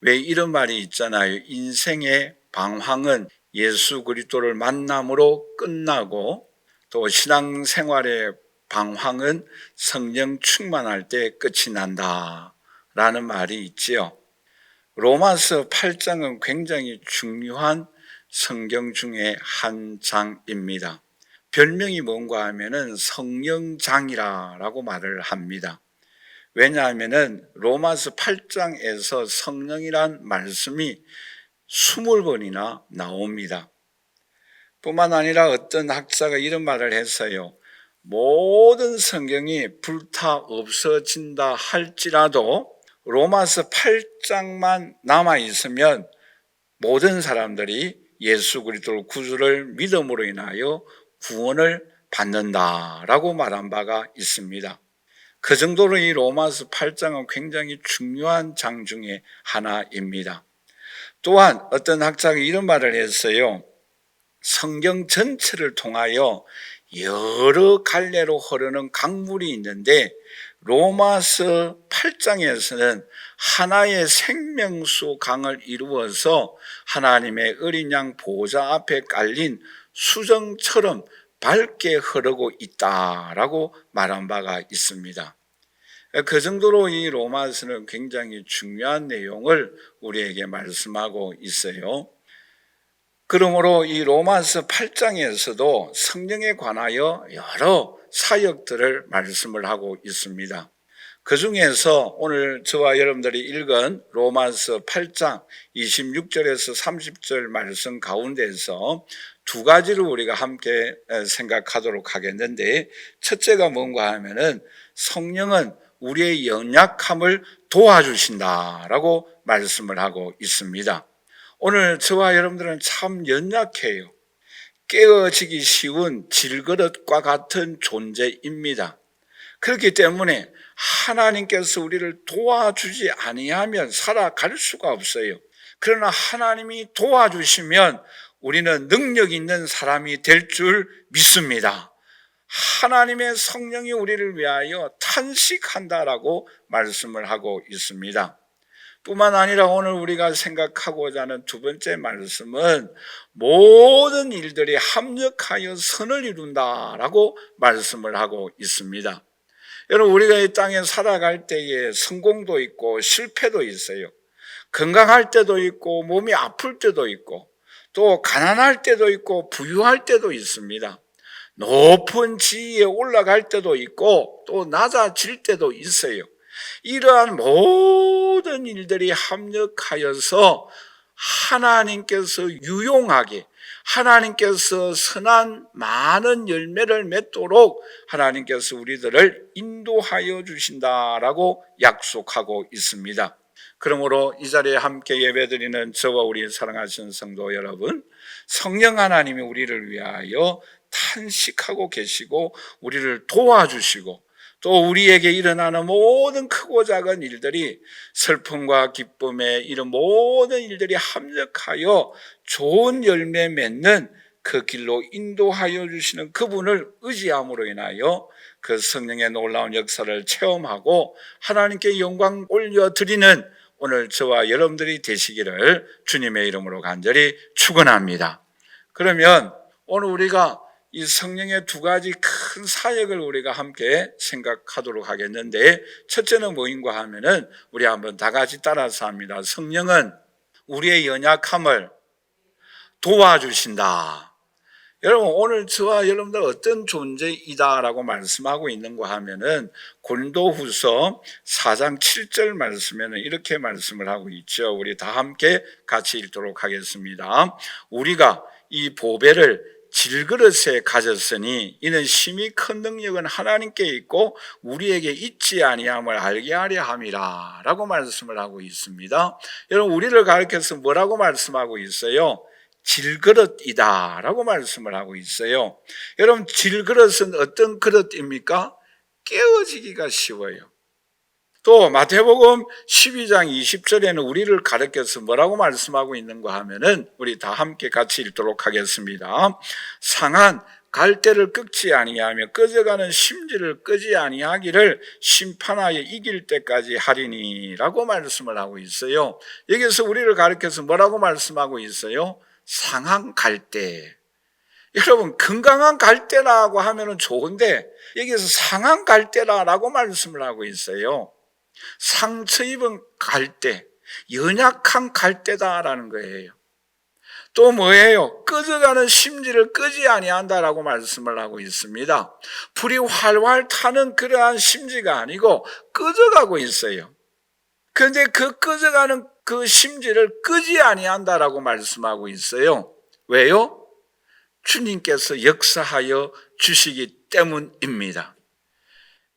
왜 이런 말이 있잖아요. 인생의 방황은 예수 그리스도를 만남으로 끝나고 또 신앙생활의 방황은 성령 충만할 때 끝이 난다 라는 말이 있지요. 로마서 8장은 굉장히 중요한 성경 중에 한 장입니다. 별명이 뭔가 하면은 성령장이라고 말을 합니다. 왜냐하면은 로마서 8장에서 성령이란 말씀이 20번이나 나옵니다. 뿐만 아니라 어떤 학자가 이런 말을 했어요. 모든 성경이 불타 없어진다 할지라도 로마서 8장만 남아있으면 모든 사람들이 예수 그리스도 구주를 믿음으로 인하여 구원을 받는다라고 말한 바가 있습니다. 그 정도로 이 로마서 8장은 굉장히 중요한 장 중에 하나입니다. 또한 어떤 학자가 이런 말을 했어요. 성경 전체를 통하여 여러 갈래로 흐르는 강물이 있는데 로마서 8장에서는 하나의 생명수 강을 이루어서 하나님의 어린 양 보좌 앞에 깔린 수정처럼 밝게 흐르고 있다라고 말한 바가 있습니다. 그 정도로 이 로마서는 굉장히 중요한 내용을 우리에게 말씀하고 있어요. 그러므로 이 로마서 8장에서도 성령에 관하여 여러 사역들을 말씀을 하고 있습니다. 그 중에서 오늘 저와 여러분들이 읽은 로마서 8장 26절에서 30절 말씀 가운데서 두 가지를 우리가 함께 생각하도록 하겠는데, 첫째가 뭔가 하면은 성령은 우리의 연약함을 도와주신다라고 말씀을 하고 있습니다. 오늘 저와 여러분들은 참 연약해요. 깨어지기 쉬운 질그릇과 같은 존재입니다. 그렇기 때문에 하나님께서 우리를 도와주지 아니하면 살아갈 수가 없어요. 그러나 하나님이 도와주시면 우리는 능력 있는 사람이 될 줄 믿습니다. 하나님의 성령이 우리를 위하여 탄식한다라고 말씀을 하고 있습니다. 뿐만 아니라 오늘 우리가 생각하고자 하는 두 번째 말씀은 모든 일들이 합력하여 선을 이룬다라고 말씀을 하고 있습니다. 여러분, 우리가 이 땅에 살아갈 때에 성공도 있고 실패도 있어요. 건강할 때도 있고 몸이 아플 때도 있고 또 가난할 때도 있고 부유할 때도 있습니다. 높은 지위에 올라갈 때도 있고 또 낮아질 때도 있어요. 이러한 모든 일들이 합력하여서 하나님께서 유용하게, 하나님께서 선한 많은 열매를 맺도록 하나님께서 우리들을 인도하여 주신다라고 약속하고 있습니다. 그러므로 이 자리에 함께 예배드리는 저와 우리 사랑하시는 성도 여러분, 성령 하나님이 우리를 위하여 탄식하고 계시고 우리를 도와주시고 또 우리에게 일어나는 모든 크고 작은 일들이 슬픔과 기쁨의 이런 모든 일들이 합력하여 좋은 열매 맺는 그 길로 인도하여 주시는 그분을 의지함으로 인하여 그 성령의 놀라운 역사를 체험하고 하나님께 영광 올려드리는 오늘 저와 여러분들이 되시기를 주님의 이름으로 간절히 축원합니다. 그러면 오늘 우리가 이 성령의 두 가지 큰 사역을 우리가 함께 생각하도록 하겠는데, 첫째는 뭐인가 하면은 우리 한번 다 같이 따라서 합니다. 성령은 우리의 연약함을 도와주신다. 여러분, 오늘 저와 여러분들 어떤 존재이다라고 말씀하고 있는가 하면은 고린도후서 4장 7절 말씀에는 이렇게 말씀을 하고 있죠. 우리 다 함께 같이 읽도록 하겠습니다. 우리가 이 보배를 질그릇에 가졌으니 이는 심히 큰 능력은 하나님께 있고 우리에게 있지 아니함을 알게 하려 함이라 라고 말씀을 하고 있습니다. 여러분, 우리를 가르쳐서 뭐라고 말씀하고 있어요? 질그릇이다 라고 말씀을 하고 있어요. 여러분, 질그릇은 어떤 그릇입니까? 깨어지기가 쉬워요. 또 마태복음 12장 20절에는 우리를 가르쳐서 뭐라고 말씀하고 있는가 하면은 우리 다 함께 같이 읽도록 하겠습니다. 상한 갈대를 꺾지 아니하며 꺼져가는 심지를 끄지 아니하기를 심판하여 이길 때까지 하리니라고 말씀을 하고 있어요. 여기서 우리를 가르쳐서 뭐라고 말씀하고 있어요? 상한 갈대. 여러분, 건강한 갈대라고 하면 좋은데 여기서 상한 갈대라고 말씀을 하고 있어요. 상처 입은 갈대, 연약한 갈대다라는 거예요. 또 뭐예요? 꺼져가는 심지를 끄지 아니한다라고 말씀을 하고 있습니다. 불이 활활 타는 그러한 심지가 아니고 꺼져가고 있어요. 그런데 그 꺼져가는 그 심지를 끄지 아니한다라고 말씀하고 있어요. 왜요? 주님께서 역사하여 주시기 때문입니다.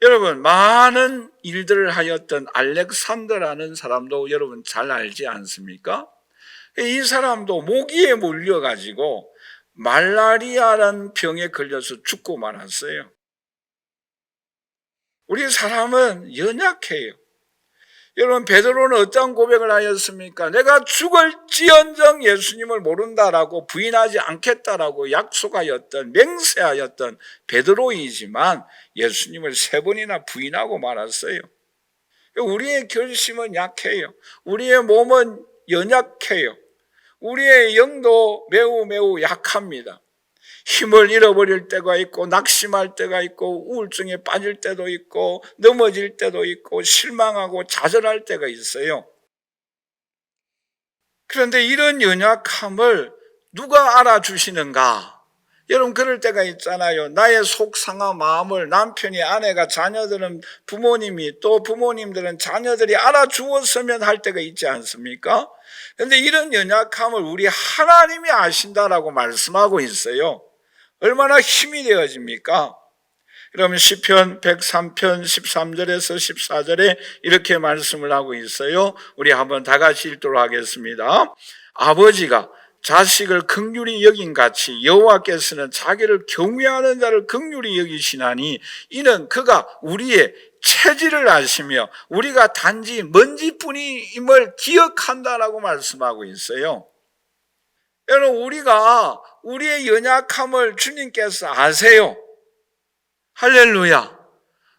여러분, 많은 일들을 하였던 알렉산더라는 사람도 여러분 잘 알지 않습니까? 이 사람도 모기에 물려가지고 말라리아라는 병에 걸려서 죽고 말았어요. 우리 사람은 연약해요. 여러분, 베드로는 어떤 고백을 하였습니까? 내가 죽을지언정 예수님을 모른다라고 부인하지 않겠다라고 약속하였던, 맹세하였던 베드로이지만 예수님을 3번이나 부인하고 말았어요. 우리의 결심은 약해요. 우리의 몸은 연약해요. 우리의 영도 매우 약합니다. 힘을 잃어버릴 때가 있고 낙심할 때가 있고 우울증에 빠질 때도 있고 넘어질 때도 있고 실망하고 좌절할 때가 있어요. 그런데 이런 연약함을 누가 알아주시는가? 여러분, 그럴 때가 있잖아요. 나의 속 상한 마음을 남편이, 아내가, 자녀들은 부모님이, 또 부모님들은 자녀들이 알아주었으면 할 때가 있지 않습니까? 그런데 이런 연약함을 우리 하나님이 아신다라고 말씀하고 있어요. 얼마나 힘이 되어집니까? 그러면 시편 103편 13절에서 14절에 이렇게 말씀을 하고 있어요. 우리 한번 다 같이 읽도록 하겠습니다. 아버지가 자식을 긍휼히 여긴 같이 여호와께서는 자기를 경외하는 자를 긍휼히 여기시나니 이는 그가 우리의 체질을 아시며 우리가 단지 먼지뿐임을 기억한다라고 말씀하고 있어요. 여러분, 우리가 우리의 연약함을 주님께서 아세요. 할렐루야.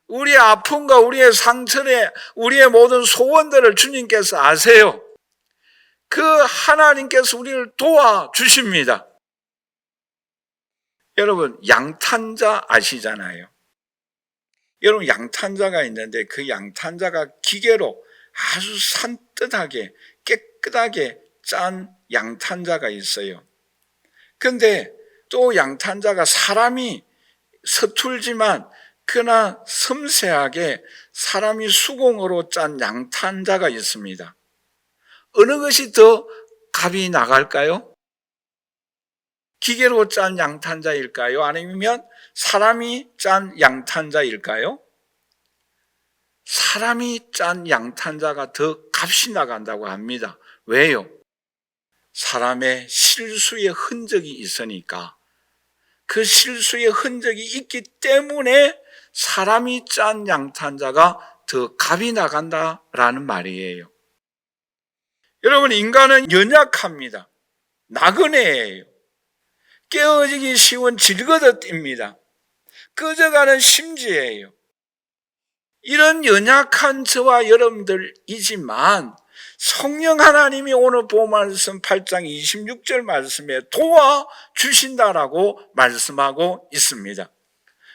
우리의 아픔과 우리의 상처에 우리의 모든 소원들을 주님께서 아세요. 그 하나님께서 우리를 도와주십니다. 여러분, 양탄자 아시잖아요. 여러분, 양탄자가 있는데 그 양탄자가 기계로 아주 산뜻하게 깨끗하게 짠 양탄자가 있어요. 근데 또 양탄자가 사람이 서툴지만 그러나 섬세하게 사람이 수공으로 짠 양탄자가 있습니다. 어느 것이 더 값이 나갈까요? 기계로 짠 양탄자일까요? 아니면 사람이 짠 양탄자일까요? 사람이 짠 양탄자가 더 값이 나간다고 합니다. 왜요? 사람의 실수의 흔적이 있으니까. 그 실수의 흔적이 있기 때문에 사람이 짠 양탄자가 더 값이 나간다라는 말이에요. 여러분, 인간은 연약합니다. 나그네예요. 깨어지기 쉬운 질거릇입니다. 꺼져가는 심지예요. 이런 연약한 저와 여러분들이지만 성령 하나님이 오늘 보말씀 8장 26절 말씀에 도와주신다라고 말씀하고 있습니다.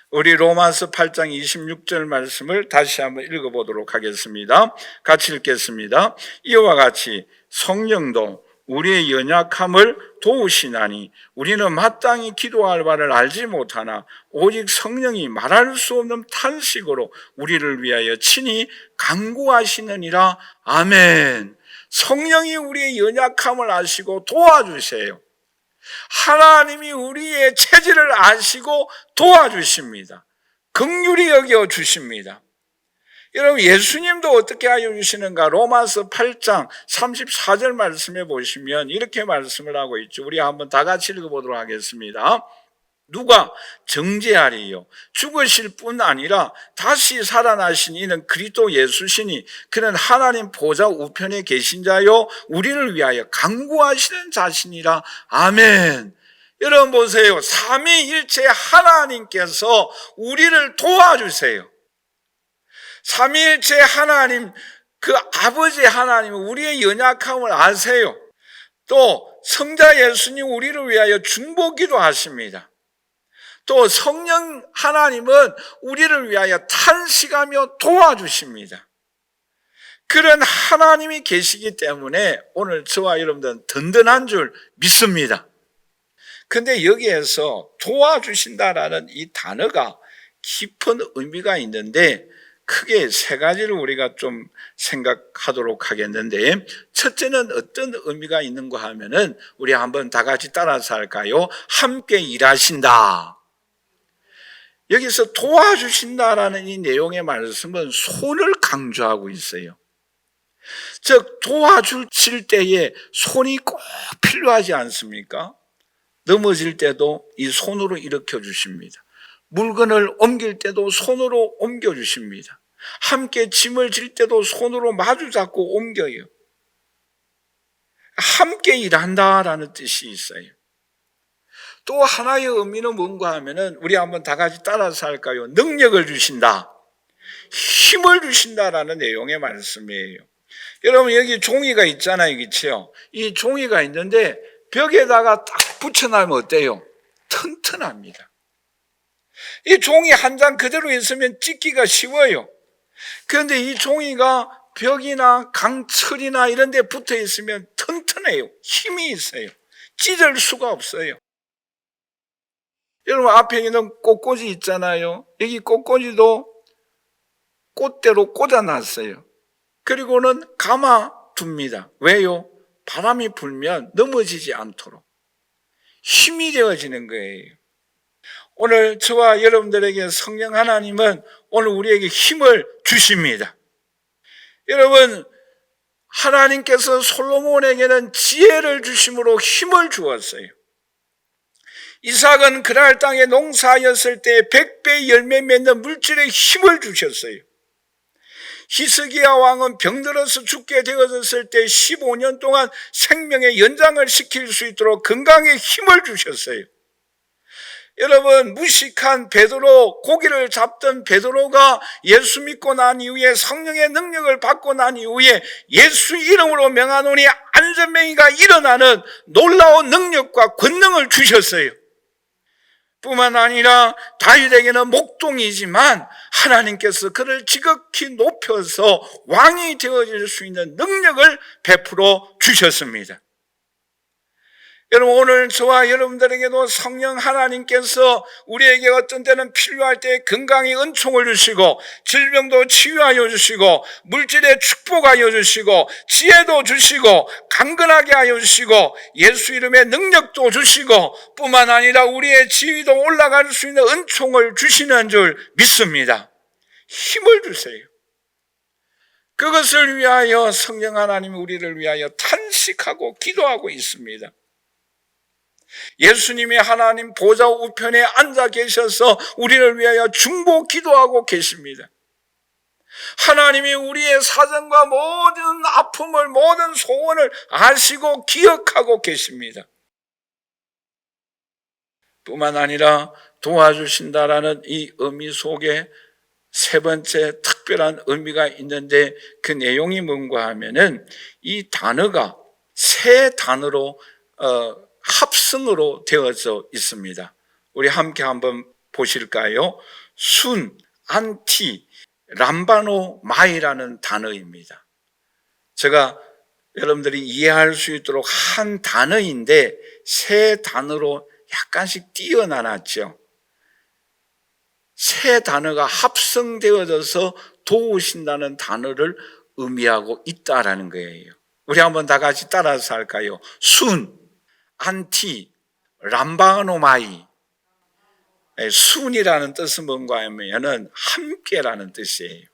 우리 로마서 8장 26절 말씀을 다시 한번 읽어보도록 하겠습니다. 같이 읽겠습니다. 이와 같이 성령도 우리의 연약함을 도우시나니 우리는 마땅히 기도할 바를 알지 못하나 오직 성령이 말할 수 없는 탄식으로 우리를 위하여 친히 간구하시느니라. 아멘. 성령이 우리의 연약함을 아시고 도와주세요. 하나님이 우리의 체질을 아시고 도와주십니다. 긍휼히 여겨 주십니다. 여러분, 예수님도 어떻게 하여 주시는가? 로마서 8장 34절 말씀해 보시면 이렇게 말씀을 하고 있죠. 우리 한번 다 같이 읽어보도록 하겠습니다. 누가 정죄하리요? 죽으실 뿐 아니라 다시 살아나신 이는 그리스도 예수시니 그는 하나님 보좌 우편에 계신 자요 우리를 위하여 간구하시는 자신이라. 아멘. 여러분 보세요. 삼위일체 하나님께서 우리를 도와주세요. 삼위일체 하나님, 그 아버지 하나님은 우리의 연약함을 아세요. 또 성자 예수님 우리를 위하여 중보기도 하십니다. 또 성령 하나님은 우리를 위하여 탄식하며 도와주십니다. 그런 하나님이 계시기 때문에 오늘 저와 여러분들은 든든한 줄 믿습니다. 근데 여기에서 도와주신다라는 이 단어가 깊은 의미가 있는데 크게 세 가지를 우리가 좀 생각하도록 하겠는데, 첫째는 어떤 의미가 있는가 하면은 우리 한번 다 같이 따라서 할까요? 함께 일하신다. 여기서 도와주신다라는 이 내용의 말씀은 손을 강조하고 있어요. 즉 도와주실 때에 손이 꼭 필요하지 않습니까? 넘어질 때도 이 손으로 일으켜 주십니다. 물건을 옮길 때도 손으로 옮겨 주십니다. 함께 짐을 질 때도 손으로 마주 잡고 옮겨요. 함께 일한다라는 뜻이 있어요. 또 하나의 의미는 뭔가 하면은 우리 한번 다 같이 따라서 할까요? 능력을 주신다, 힘을 주신다라는 내용의 말씀이에요. 여러분 여기 종이가 있잖아요, 그렇죠? 이 종이가 있는데 벽에다가 딱 붙여놓으면 어때요? 튼튼합니다. 이 종이 한 장 그대로 있으면 찢기가 쉬워요. 그런데 이 종이가 벽이나 강철이나 이런 데 붙어 있으면 튼튼해요. 힘이 있어요. 찢을 수가 없어요. 여러분 앞에 있는 꽃꽂이 있잖아요. 여기 꽃꽂이도 꽃대로 꽂아놨어요. 그리고는 감아둡니다. 왜요? 바람이 불면 넘어지지 않도록 힘이 되어지는 거예요. 오늘 저와 여러분들에게 성령 하나님은 오늘 우리에게 힘을 주십니다. 여러분 하나님께서 솔로몬에게는 지혜를 주심으로 힘을 주었어요. 이삭은 그날 땅에 농사하였을 때 100배의 열매 맺는 물질에 힘을 주셨어요. 히스기야 왕은 병들어서 죽게 되어졌을 때 15년 동안 생명의 연장을 시킬 수 있도록 건강에 힘을 주셨어요. 여러분 무식한 베드로, 고기를 잡던 베드로가 예수 믿고 난 이후에 성령의 능력을 받고 난 이후에 예수 이름으로 명하노니 안전병이가 일어나는 놀라운 능력과 권능을 주셨어요. 뿐만 아니라 다윗에게는 목동이지만 하나님께서 그를 지극히 높여서 왕이 되어질 수 있는 능력을 베풀어 주셨습니다. 여러분 오늘 저와 여러분들에게도 성령 하나님께서 우리에게 어떤 때는 필요할 때 건강의 은총을 주시고 질병도 치유하여 주시고 물질의 축복하여 주시고 지혜도 주시고 강건하게 하여 주시고 예수 이름의 능력도 주시고 뿐만 아니라 우리의 지위도 올라갈 수 있는 은총을 주시는 줄 믿습니다. 힘을 주세요. 그것을 위하여 성령 하나님이 우리를 위하여 탄식하고 기도하고 있습니다. 예수님이 하나님 보좌 우편에 앉아 계셔서 우리를 위하여 중보 기도하고 계십니다. 하나님이 우리의 사정과 모든 아픔을, 모든 소원을 아시고 기억하고 계십니다. 뿐만 아니라 도와주신다라는 이 의미 속에 세 번째 특별한 의미가 있는데 그 내용이 뭔가 하면은 이 단어가 세 단어로 합성으로 되어져 있습니다. 우리 함께 한번 보실까요? 순, 안티, 람바노, 마이라는 단어입니다. 제가 여러분들이 이해할 수 있도록 한 단어인데 세 단어로 약간씩 띄어나눴죠. 세 단어가 합성되어져서 도우신다는 단어를 의미하고 있다라는 거예요. 우리 한번 다 같이 따라서 할까요? 순, 안티, 람바노마이. 순이라는 뜻은 뭔가 하면은 함께라는 뜻이에요.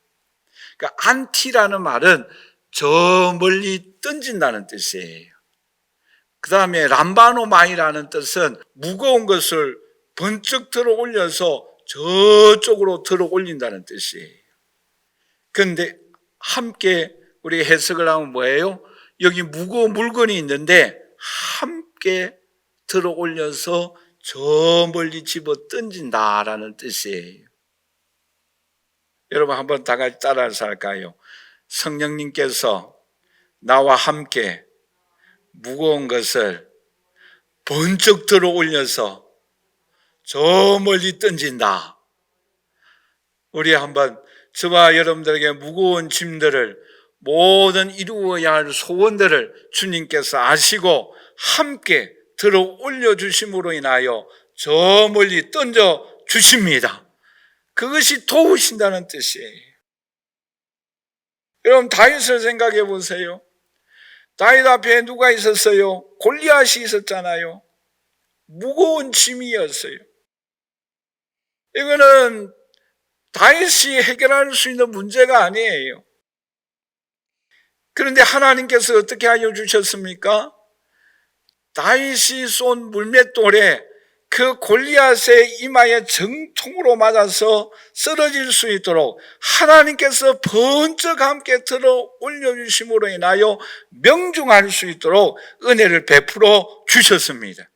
그러니까 안티라는 말은 저 멀리 던진다는 뜻이에요. 그 다음에 람바노마이라는 뜻은 무거운 것을 번쩍 들어 올려서 저쪽으로 들어 올린다는 뜻이에요. 그런데 함께 우리 해석을 하면 뭐예요? 여기 무거운 물건이 있는데 함께 들어 올려서 저 멀리 집어 던진다라는 뜻이에요. 여러분 한번 다 같이 따라서 할까요? 성령님께서 나와 함께 무거운 것을 번쩍 들어 올려서 저 멀리 던진다. 우리 한번 저와 여러분들에게 무거운 짐들을, 모든 이루어야 할 소원들을 주님께서 아시고 함께 들어 올려주심으로 인하여 저 멀리 던져 주십니다. 그것이 도우신다는 뜻이에요. 여러분 다윗을 생각해 보세요. 다윗 앞에 누가 있었어요? 골리앗이 있었잖아요. 무거운 짐이었어요. 이거는 다윗이 해결할 수 있는 문제가 아니에요. 그런데 하나님께서 어떻게 하여 주셨습니까? 다윗이 쏜 물맷돌에 그 골리앗의 이마에 정통으로 맞아서 쓰러질 수 있도록 하나님께서 번쩍 함께 들어 올려주심으로 인하여 명중할 수 있도록 은혜를 베풀어 주셨습니다.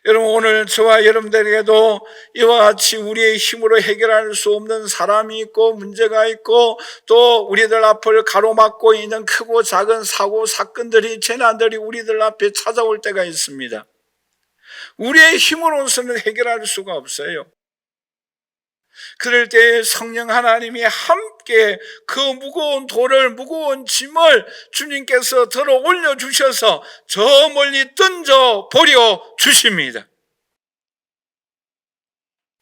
여러분 오늘 저와 여러분들에게도 이와 같이 우리의 힘으로 해결할 수 없는 사람이 있고 문제가 있고 또 우리들 앞을 가로막고 있는 크고 작은 사고 사건들이 재난들이 우리들 앞에 찾아올 때가 있습니다. 우리의 힘으로서는 해결할 수가 없어요. 그럴 때 성령 하나님이 함께 그 무거운 돌을, 무거운 짐을 주님께서 들어 올려주셔서 저 멀리 던져 버려 주십니다.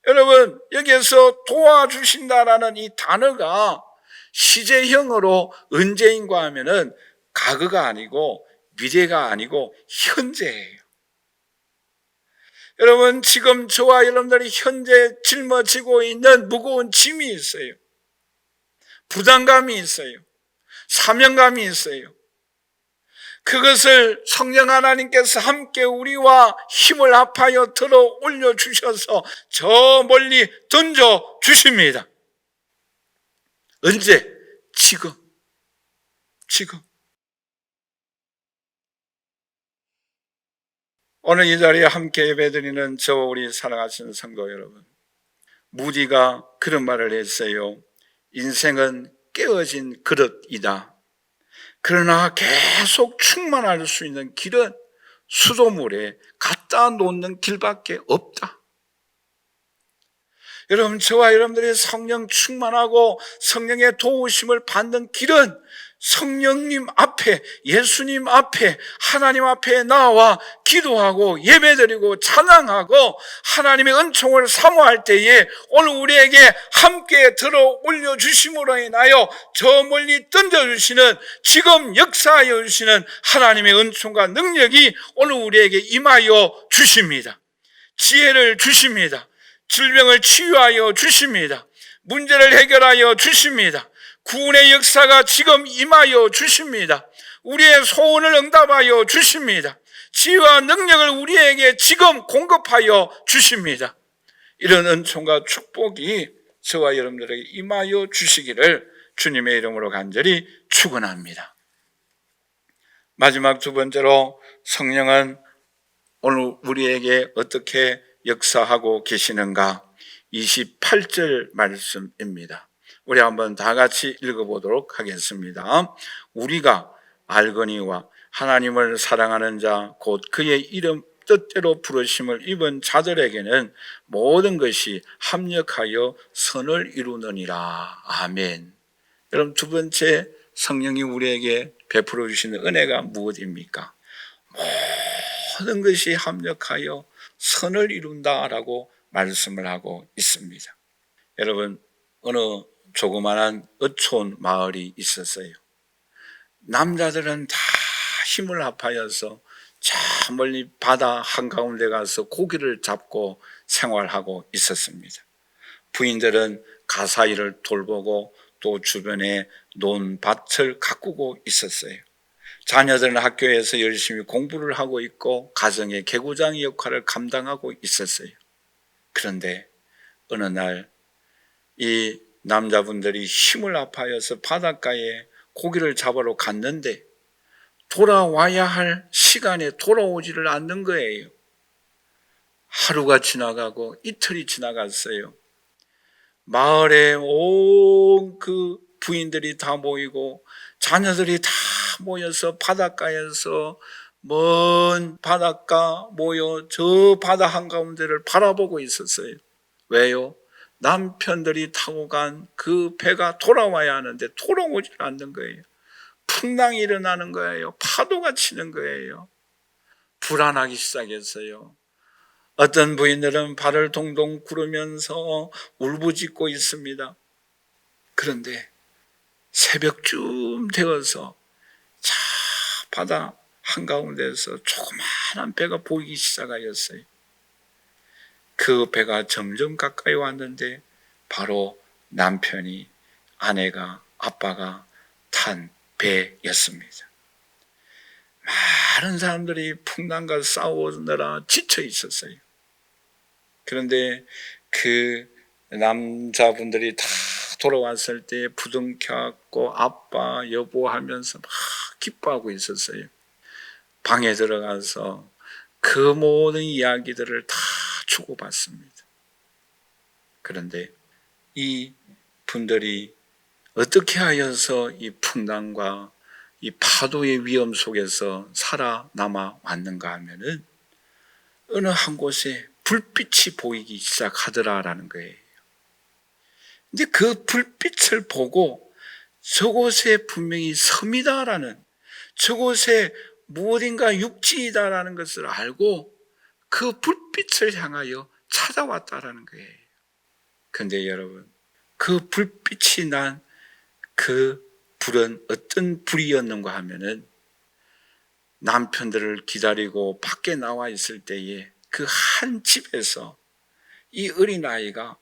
여러분 여기에서 도와주신다라는 이 단어가 시제형으로 언제인가 하면은 과거가 아니고 미래가 아니고 현재예요. 여러분 지금 저와 여러분들이 현재 짊어지고 있는 무거운 짐이 있어요. 부담감이 있어요. 사명감이 있어요. 그것을 성령 하나님께서 함께 우리와 힘을 합하여 들어 올려주셔서 저 멀리 던져 주십니다. 언제? 지금. 오늘 이 자리에 함께 예배드리는 저와 우리 사랑하시는 성도 여러분, 무디가 그런 말을 했어요. 인생은 깨어진 그릇이다. 그러나 계속 충만할 수 있는 길은 수돗물에 갖다 놓는 길밖에 없다. 여러분 저와 여러분들이 성령 충만하고 성령의 도우심을 받는 길은 성령님 앞에, 예수님 앞에, 하나님 앞에 나와 기도하고 예배드리고 찬양하고 하나님의 은총을 사모할 때에 오늘 우리에게 함께 들어 올려주심으로 인하여 저 멀리 던져주시는, 지금 역사하여 주시는 하나님의 은총과 능력이 오늘 우리에게 임하여 주십니다. 지혜를 주십니다. 질병을 치유하여 주십니다. 문제를 해결하여 주십니다. 구원의 역사가 지금 임하여 주십니다. 우리의 소원을 응답하여 주십니다. 지혜와 능력을 우리에게 지금 공급하여 주십니다. 이런 은총과 축복이 저와 여러분들에게 임하여 주시기를 주님의 이름으로 간절히 축원합니다. 마지막 두 번째로 성령은 오늘 우리에게 어떻게 역사하고 계시는가? 28절 말씀입니다. 우리 한번 다 같이 읽어보도록 하겠습니다. 우리가 알거니와 하나님을 사랑하는 자 곧 그의 이름 뜻대로 부르심을 입은 자들에게는 모든 것이 합력하여 선을 이루느니라. 아멘. 여러분 두 번째 성령이 우리에게 베풀어 주시는 은혜가 무엇입니까? 모든 것이 합력하여 선을 이룬다라고 말씀을 하고 있습니다. 여러분 어느 조그만한 어촌 마을이 있었어요. 남자들은 다 힘을 합하여서 저 멀리 바다 한가운데 가서 고기를 잡고 생활하고 있었습니다. 부인들은 가사일을 돌보고 또 주변에 논밭을 가꾸고 있었어요. 자녀들은 학교에서 열심히 공부를 하고 있고 가정의 개구장의 역할을 감당하고 있었어요. 그런데 어느 날 이 남자분들이 힘을 합하여서 바닷가에 고기를 잡으러 갔는데 돌아와야 할 시간에 돌아오지를 않는 거예요. 하루가 지나가고 이틀이 지나갔어요. 마을에 온 그 부인들이 다 모이고 자녀들이 다 모여서 바닷가에서 먼 바닷가 모여 저 바다 한가운데를 바라보고 있었어요. 왜요? 남편들이 타고 간 그 배가 돌아와야 하는데 돌아오지 않는 거예요. 풍랑이 일어나는 거예요. 파도가 치는 거예요. 불안하기 시작했어요. 어떤 부인들은 발을 동동 구르면서 울부짖고 있습니다. 그런데 새벽쯤 되어서 자 바다 한가운데서 조그마한 배가 보이기 시작하였어요. 그 배가 점점 가까이 왔는데 바로 남편이, 아내가, 아빠가 탄 배였습니다. 많은 사람들이 풍랑과 싸우느라 지쳐 있었어요. 그런데 그 남자분들이 다 돌아왔을 때 부둥켜안고 아빠, 여보 하면서 막 기뻐하고 있었어요. 방에 들어가서 그 모든 이야기들을 다 주고받습니다. 그런데 이 분들이 어떻게 하여서 이 풍랑과 이 파도의 위험 속에서 살아남아 왔는가 하면은 어느 한 곳에 불빛이 보이기 시작하더라라는 거예요. 근데 그 불빛을 보고 저곳에 분명히 섬이다라는, 저곳에 무엇인가 육지이다라는 것을 알고 그 불빛을 향하여 찾아왔다라는 거예요. 그런데 여러분, 그 불빛이 난 그 불은 어떤 불이었는가 하면은 남편들을 기다리고 밖에 나와 있을 때에 그 한 집에서 이 어린아이가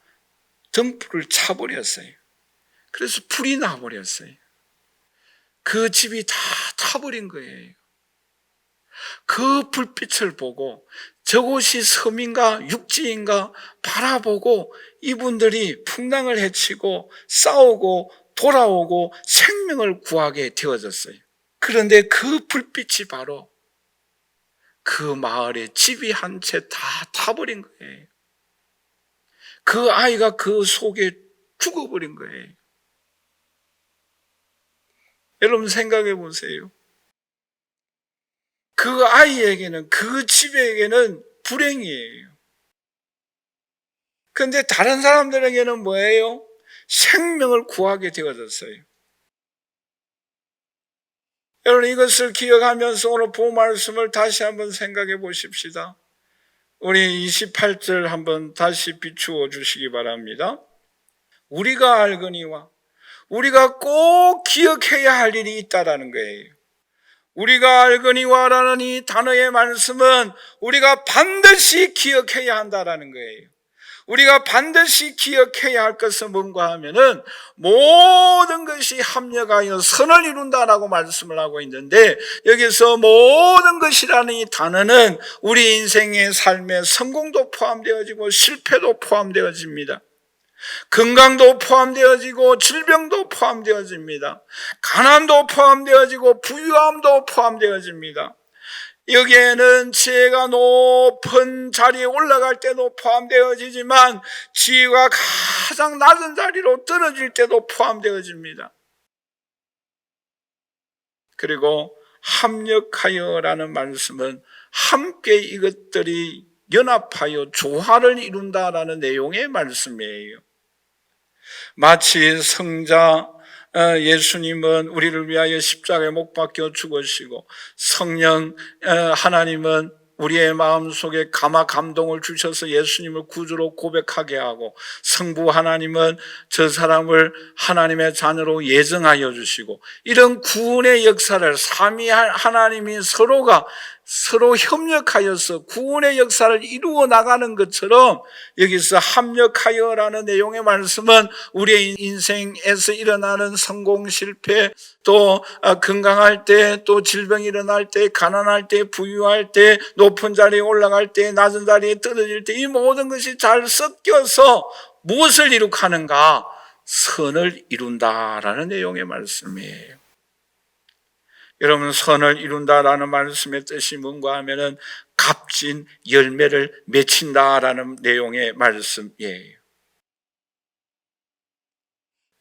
등불을 차버렸어요. 그래서 불이 나버렸어요. 그 집이 다 타버린 거예요. 그 불빛을 보고 저곳이 섬인가 육지인가 바라보고 이분들이 풍랑을 헤치고 싸우고 돌아오고 생명을 구하게 되어졌어요. 그런데 그 불빛이 바로 그 마을의 집이 한 채 다 타버린 거예요. 그 아이가 그 속에 죽어버린 거예요. 여러분 생각해 보세요. 그 아이에게는, 그 집에게는 불행이에요. 그런데 다른 사람들에게는 뭐예요? 생명을 구하게 되어졌어요. 여러분 이것을 기억하면서 오늘 본 말씀을 다시 한번 생각해 보십시다. 우리 28절 한번 다시 비추어 주시기 바랍니다. 우리가 알거니와 우리가 꼭 기억해야 할 일이 있다라는 거예요. 우리가 알거니와라는 이 단어의 말씀은 우리가 반드시 기억해야 한다라는 거예요. 우리가 반드시 기억해야 할 것은 뭔가 하면은 모든 것이 합력하여 선을 이룬다라고 말씀을 하고 있는데, 여기서 모든 것이라는 이 단어는 우리 인생의 삶의 성공도 포함되어지고 실패도 포함되어집니다. 건강도 포함되어지고 질병도 포함되어집니다. 가난도 포함되어지고 부유함도 포함되어집니다. 여기에는 지혜가 높은 자리에 올라갈 때도 포함되어지지만 지혜가 가장 낮은 자리로 떨어질 때도 포함되어집니다. 그리고 합력하여라는 말씀은 함께 이것들이 연합하여 조화를 이룬다라는 내용의 말씀이에요. 마치 성자 예수님은 우리를 위하여 십자가에 못 박혀 죽으시고, 성령 하나님은 우리의 마음속에 감동을 주셔서 예수님을 구주로 고백하게 하고, 성부 하나님은 저 사람을 하나님의 자녀로 예정하여 주시고, 이런 구원의 역사를 삼위한 하나님이 서로 협력하여서 구원의 역사를 이루어 나가는 것처럼, 여기서 합력하여라는 내용의 말씀은 우리의 인생에서 일어나는 성공, 실패, 또 건강할 때, 또 질병이 일어날 때, 가난할 때, 부유할 때, 높은 자리에 올라갈 때, 낮은 자리에 떨어질 때, 이 모든 것이 잘 섞여서 무엇을 이룩하는가? 선을 이룬다라는 내용의 말씀이에요. 여러분, 선을 이룬다라는 말씀의 뜻이 뭔가 하면은 값진 열매를 맺힌다라는 내용의 말씀이에요.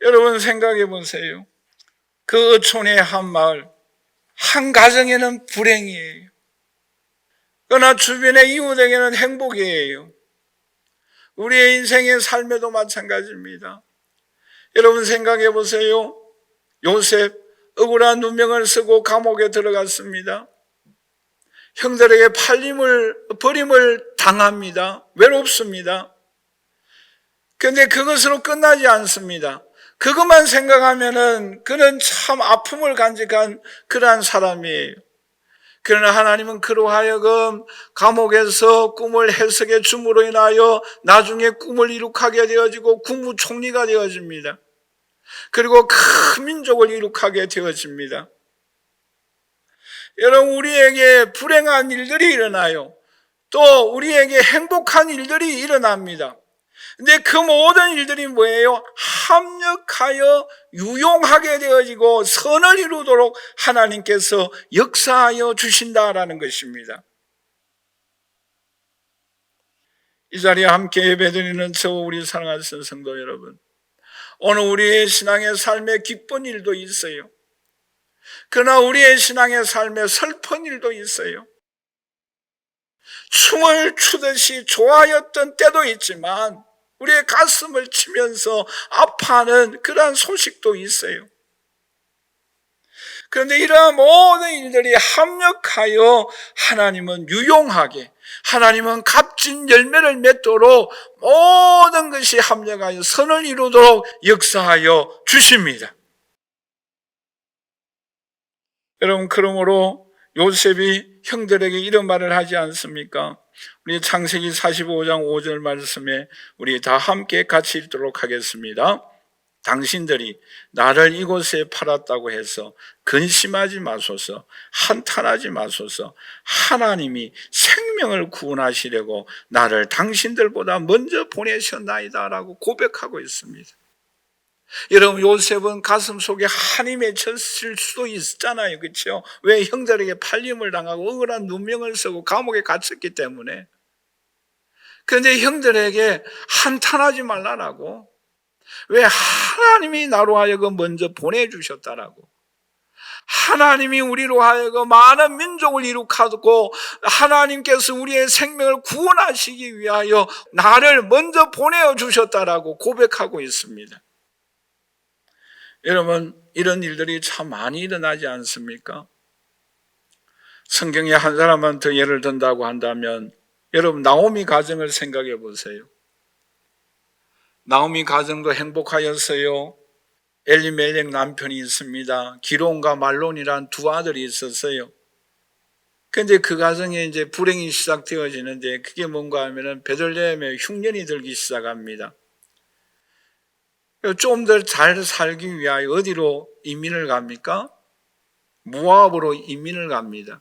여러분 생각해 보세요. 그 어촌의 한 마을, 한 가정에는 불행이에요. 그러나 주변의 이웃에게는 행복이에요. 우리의 인생의 삶에도 마찬가지입니다. 여러분 생각해 보세요. 요셉, 억울한 누명을 쓰고 감옥에 들어갔습니다. 형들에게 버림을 당합니다. 외롭습니다. 그런데 그것으로 끝나지 않습니다. 그것만 생각하면은 그는 참 아픔을 간직한 그러한 사람이에요. 그러나 하나님은 그로 하여금 감옥에서 꿈을 해석해 줌으로 인하여 나중에 꿈을 이룩하게 되어지고 국무총리가 되어집니다. 그리고 큰 민족을 이룩하게 되어집니다. 여러분, 우리에게 불행한 일들이 일어나요. 또 우리에게 행복한 일들이 일어납니다. 근데 그 모든 일들이 뭐예요? 합력하여 유용하게 되어지고 선을 이루도록 하나님께서 역사하여 주신다라는 것입니다. 이 자리에 함께 예배드리는 우리 사랑하는 성도 여러분, 오늘 우리의 신앙의 삶에 기쁜 일도 있어요. 그러나 우리의 신앙의 삶에 슬픈 일도 있어요. 춤을 추듯이 좋아했던 때도 있지만 우리의 가슴을 치면서 아파하는 그러한 소식도 있어요. 그런데 이러한 모든 일들이 합력하여 하나님은 유용하게, 하나님은 값진 열매를 맺도록 모든 것이 합력하여 선을 이루도록 역사하여 주십니다. 여러분, 그러므로 요셉이 형들에게 이런 말을 하지 않습니까? 우리 창세기 45장 5절 말씀에 우리 다 함께 같이 읽도록 하겠습니다. 당신들이 나를 이곳에 팔았다고 해서 근심하지 마소서, 한탄하지 마소서. 하나님이 생명을 구원하시려고 나를 당신들보다 먼저 보내셨나이다 라고 고백하고 있습니다. 여러분, 요셉은 가슴 속에 한이 맺혔을 수도 있잖아요. 그렇죠? 왜? 형들에게 팔림을 당하고 억울한 누명을 쓰고 감옥에 갇혔기 때문에. 그런데 형들에게 한탄하지 말라라고. 왜? 하나님이 나로 하여금 먼저 보내주셨다라고. 하나님이 우리로 하여금 많은 민족을 이룩하고 하나님께서 우리의 생명을 구원하시기 위하여 나를 먼저 보내주셨다라고 고백하고 있습니다. 여러분, 이런 일들이 참 많이 일어나지 않습니까? 성경에 한 사람만 더 예를 든다고 한다면 여러분, 나오미 가정을 생각해 보세요. 나오미 가정도 행복하였어요. 엘리멜렉 남편이 있습니다. 기론과 말론이란 두 아들이 있었어요. 그런데 그 가정에 이제 불행이 시작되어지는데 그게 뭔가 하면은 베들레헴에 흉년이 들기 시작합니다. 좀 더 잘 살기 위하여 어디로 이민을 갑니까? 모압으로 이민을 갑니다.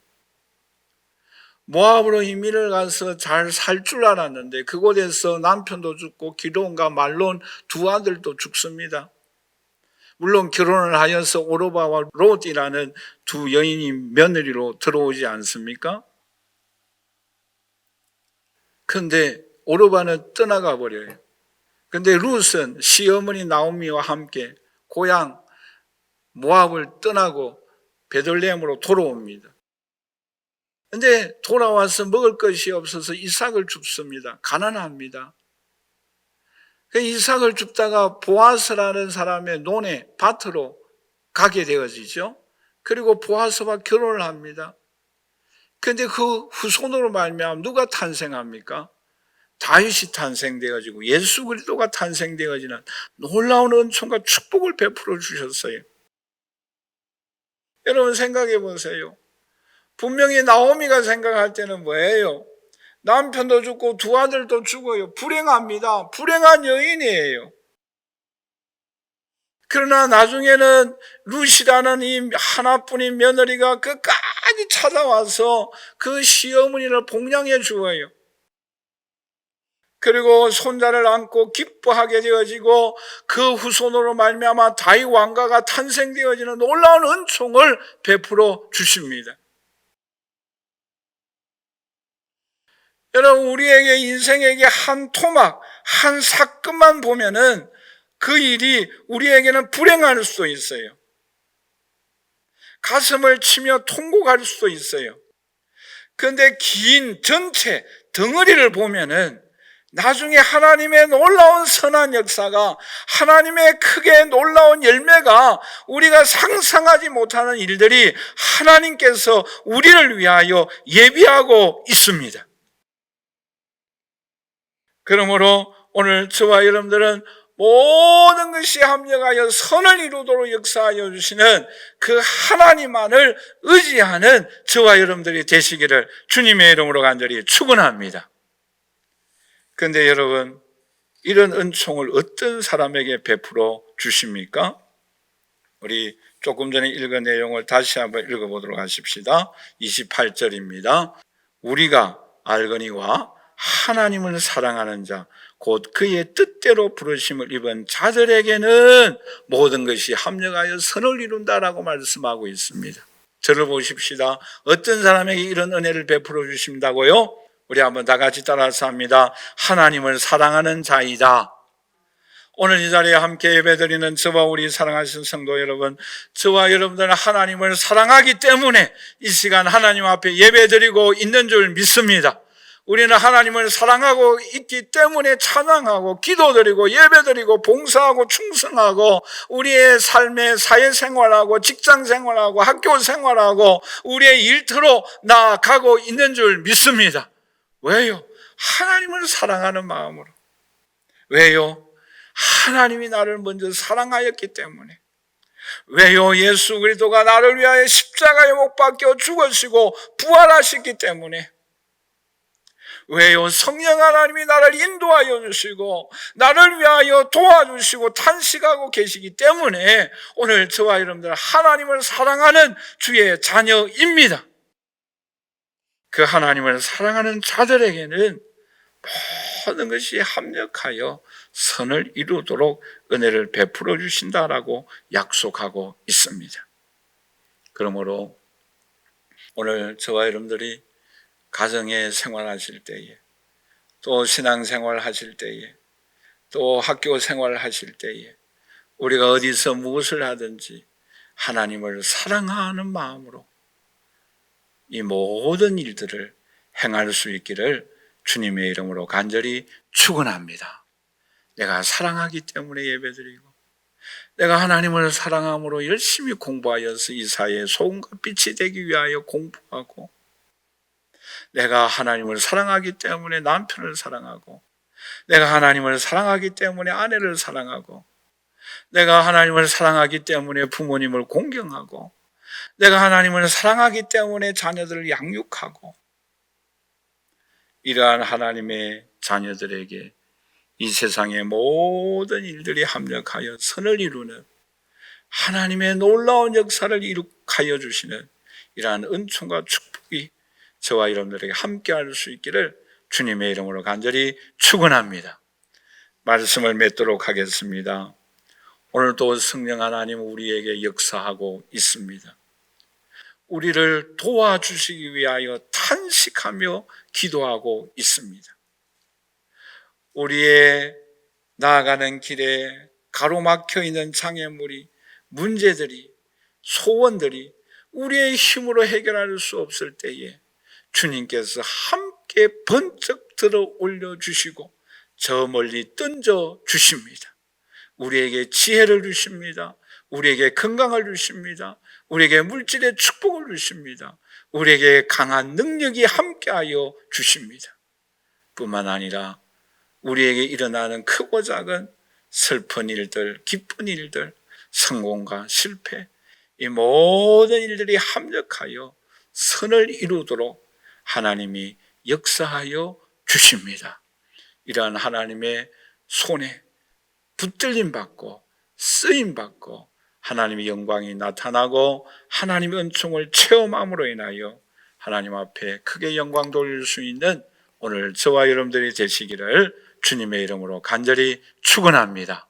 모압으로 이민을 가서 잘 살 줄 알았는데 그곳에서 남편도 죽고 기론과 말론 두 아들도 죽습니다. 물론 결혼을 하여서 오르바와 롯이라는 두 여인이 며느리로 들어오지 않습니까? 그런데 오르바는 떠나가 버려요. 그런데 룻은 시어머니 나오미와 함께 고향 모압을 떠나고 베들레헴으로 돌아옵니다. 그런데 돌아와서 먹을 것이 없어서 이삭을 줍습니다. 가난합니다. 그 이삭을 줍다가 보아스라는 사람의 논에 밭으로 가게 되어지죠. 그리고 보아스와 결혼을 합니다. 그런데 그 후손으로 말미암아 누가 탄생합니까? 다윗이 탄생되어지고 예수 그리스도가 탄생되어지는 놀라운 은총과 축복을 베풀어 주셨어요. 여러분 생각해 보세요. 분명히 나오미가 생각할 때는 뭐예요? 남편도 죽고 두 아들도 죽어요. 불행합니다. 불행한 여인이에요. 그러나 나중에는 룻이라는 이 하나뿐인 며느리가 끝까지 찾아와서 그 시어머니를 복양해 주어요. 그리고 손자를 안고 기뻐하게 되어지고 그 후손으로 말미암아 다윗 왕가가 탄생되어지는 놀라운 은총을 베풀어 주십니다. 여러분, 우리에게 인생에게 한 토막, 한 사건만 보면은 그 일이 우리에게는 불행할 수도 있어요. 가슴을 치며 통곡할 수도 있어요. 그런데 긴 전체 덩어리를 보면은 나중에 하나님의 놀라운 선한 역사가, 하나님의 크게 놀라운 열매가, 우리가 상상하지 못하는 일들이 하나님께서 우리를 위하여 예비하고 있습니다. 그러므로 오늘 저와 여러분들은 모든 것이 합력하여 선을 이루도록 역사하여 주시는 그 하나님만을 의지하는 저와 여러분들이 되시기를 주님의 이름으로 간절히 축원합니다. 그런데 여러분, 이런 은총을 어떤 사람에게 베풀어 주십니까? 우리 조금 전에 읽은 내용을 다시 한번 읽어보도록 하십시다. 28절입니다. 우리가 알거니와 하나님을 사랑하는 자, 곧 그의 뜻대로 부르심을 입은 자들에게는 모든 것이 합력하여 선을 이룬다라고 말씀하고 있습니다. 저를 보십시다. 어떤 사람에게 이런 은혜를 베풀어 주신다고요? 우리 한번 다 같이 따라서 합니다. 하나님을 사랑하는 자이다. 오늘 이 자리에 함께 예배드리는 저와 우리 사랑하신 성도 여러분, 저와 여러분들은 하나님을 사랑하기 때문에 이 시간 하나님 앞에 예배드리고 있는 줄 믿습니다. 우리는 하나님을 사랑하고 있기 때문에 찬양하고 기도드리고 예배드리고 봉사하고 충성하고 우리의 삶의 사회생활하고 직장생활하고 학교생활하고 우리의 일터로 나아가고 있는 줄 믿습니다. 왜요? 하나님을 사랑하는 마음으로. 왜요? 하나님이 나를 먼저 사랑하였기 때문에. 왜요? 예수 그리스도가 나를 위하여 십자가에 못 박혀 죽으시고 부활하셨기 때문에. 왜요? 성령 하나님이 나를 인도하여 주시고 나를 위하여 도와주시고 탄식하고 계시기 때문에 오늘 저와 여러분들 하나님을 사랑하는 주의 자녀입니다. 그 하나님을 사랑하는 자들에게는 모든 것이 합력하여 선을 이루도록 은혜를 베풀어 주신다라고 약속하고 있습니다. 그러므로 오늘 저와 여러분들이 가정에 생활하실 때에, 또 신앙생활 하실 때에, 또 학교 생활 하실 때에 우리가 어디서 무엇을 하든지 하나님을 사랑하는 마음으로 이 모든 일들을 행할 수 있기를 주님의 이름으로 간절히 축원합니다. 내가 사랑하기 때문에 예배드리고 내가 하나님을 사랑함으로 열심히 공부하여서 이 사회에 소금과 빛이 되기 위하여 공부하고 내가 하나님을 사랑하기 때문에 남편을 사랑하고 내가 하나님을 사랑하기 때문에 아내를 사랑하고 내가 하나님을 사랑하기 때문에 부모님을 공경하고 내가 하나님을 사랑하기 때문에 자녀들을 양육하고 이러한 하나님의 자녀들에게 이 세상의 모든 일들이 합력하여 선을 이루는 하나님의 놀라운 역사를 이룩하여 주시는 이러한 은총과 축복이 저와 여러분들에게 함께할 수 있기를 주님의 이름으로 간절히 축원합니다. 말씀을 맺도록 하겠습니다. 오늘도 성령 하나님 우리에게 역사하고 있습니다. 우리를 도와주시기 위하여 탄식하며 기도하고 있습니다. 우리의 나아가는 길에 가로막혀 있는 장애물이, 문제들이, 소원들이 우리의 힘으로 해결할 수 없을 때에 주님께서 함께 번쩍 들어 올려주시고 저 멀리 던져 주십니다. 우리에게 지혜를 주십니다. 우리에게 건강을 주십니다. 우리에게 물질의 축복을 주십니다. 우리에게 강한 능력이 함께하여 주십니다. 뿐만 아니라 우리에게 일어나는 크고 작은 슬픈 일들, 기쁜 일들, 성공과 실패, 이 모든 일들이 합력하여 선을 이루도록 하나님이 역사하여 주십니다. 이러한 하나님의 손에 붙들림 받고 쓰임 받고 하나님의 영광이 나타나고 하나님의 은총을 체험함으로 인하여 하나님 앞에 크게 영광 돌릴 수 있는 오늘 저와 여러분들이 되시기를 주님의 이름으로 간절히 축원합니다.